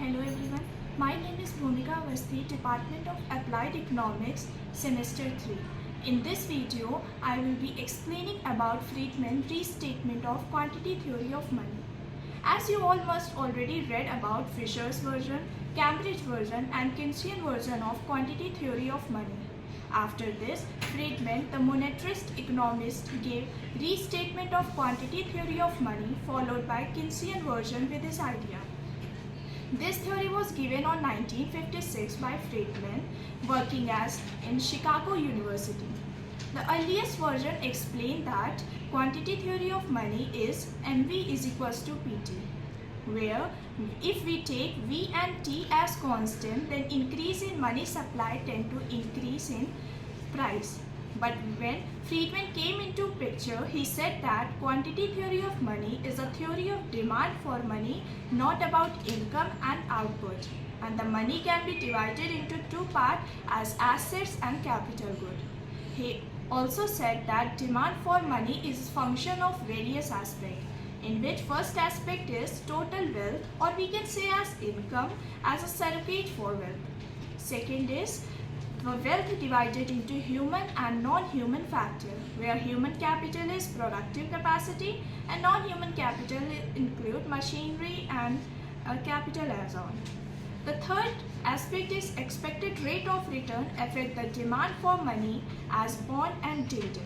Hello everyone, my name is Bhumika Avasthi, Department of Applied Economics, Semester 3. In this video, I will be explaining about Friedman Restatement of Quantity Theory of Money. As you all must already read about Fisher's version, Cambridge version and Keynesian version of Quantity Theory of Money. After this, Friedman, the monetarist economist, gave Restatement of Quantity Theory of Money followed by Keynesian version with his idea. This theory was given on 1956 by Friedman, working as in Chicago University. The earliest version explained that quantity theory of money is MV is equals to PT, where if we take V and T as constant, then increase in money supply tend to increase in price. But when Friedman came into picture, he said that quantity theory of money is a theory of demand for money, not about income and output. And the money can be divided into two parts as assets and capital good. He also said that demand for money is a function of various aspects, in which first aspect is total wealth, or we can say as income as a surrogate for wealth. Second is the wealth divided into human and non-human factor, where human capital is productive capacity and non-human capital include machinery and capital as on. The third aspect is expected rate of return affect the demand for money as bond and dividend.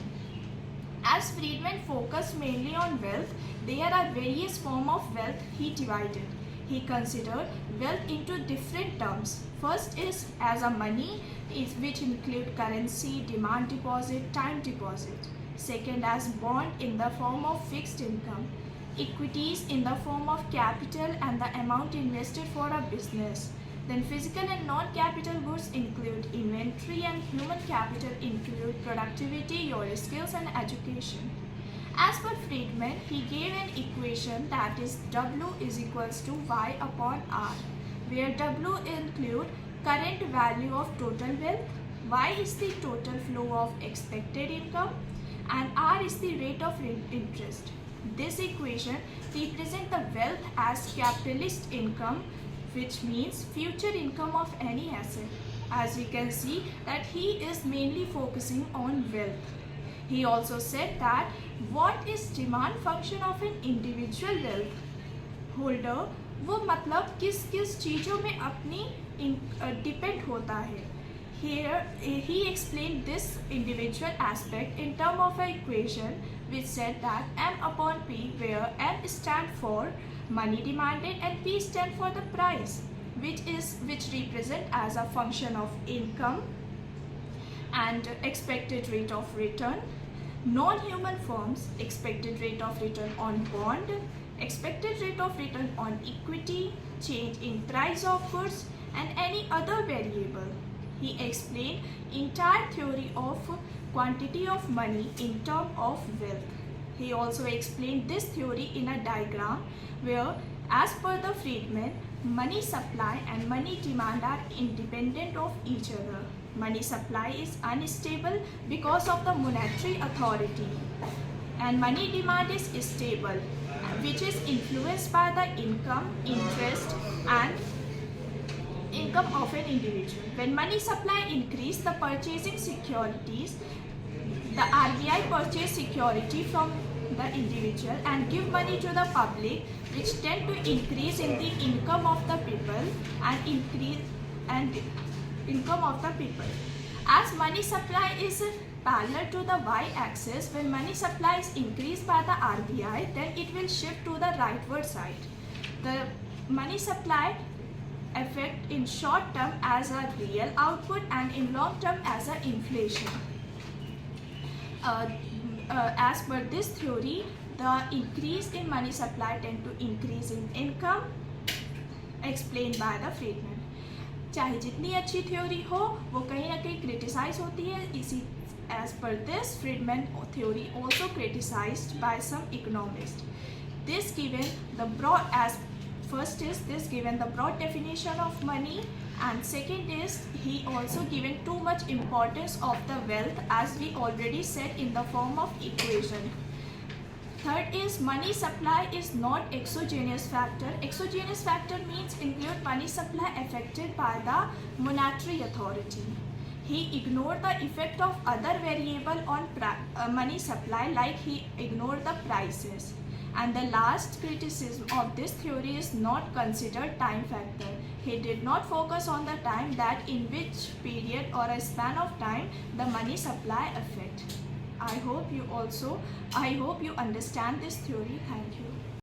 As Friedman focused mainly on wealth, there are various forms of wealth he divided. He considered wealth into different terms. First is as a money, which include currency, demand deposit, time deposit. Second as bond in the form of fixed income, equities in the form of capital and the amount invested for a business. Then physical and non-capital goods include inventory, and human capital include productivity, your skills and education. As per Friedman, he gave an equation that is W is equals to Y upon R, where W include current value of total wealth, Y is the total flow of expected income, and R is the rate of interest. This equation represents the wealth as capitalist income, which means future income of any asset. As we can see that he is mainly focusing on wealth. He also said that what is demand function of an individual wealth holder, वो मतलब किस किस चीज़ों में अपनी depend होता है. Here he explained this individual aspect in terms of an equation which said that M upon P, where M stand for money demanded and P stand for the price, which represent as a function of income and expected rate of return. Non-human forms, expected rate of return on bond, expected rate of return on equity, change in price of goods and any other variable. He explained entire theory of quantity of money in terms of wealth. He also explained this theory in a diagram where, as per the Friedman, money supply and money demand are independent of each other. Money supply is unstable because of the monetary authority, and money demand is stable, which is influenced by the income, interest and income of an individual. When money supply increase, the purchasing securities, the RBI purchase security from the individual and give money to the public, which tend to increase in the income of the people and increase and income of the people. As money supply is parallel to the y-axis, when money supply is increased by the RBI, then it will shift to the rightward side. The money supply affect in short term as a real output and in long term as a inflation. As per this theory, the increase in money supply tend to increase in income, explained by the Friedman. चाहे जितनी अच्छी theory हो, वो कहीं ना कहीं criticise होती है. इसी as per this, Friedman theory also criticized by some economists. This given the broad as first is this given the broad definition of money, and second is he also given too much importance of the wealth, as we already said in the form of equation. Third is money supply is not exogenous factor. Exogenous factor means include money supply affected by the monetary authority. He ignored the effect of other variable on money supply, like he ignored the prices. And the last criticism of this theory is not considered time factor. He did not focus on the time that in which period or a span of time the money supply affect. I hope you understand this theory. Thank you.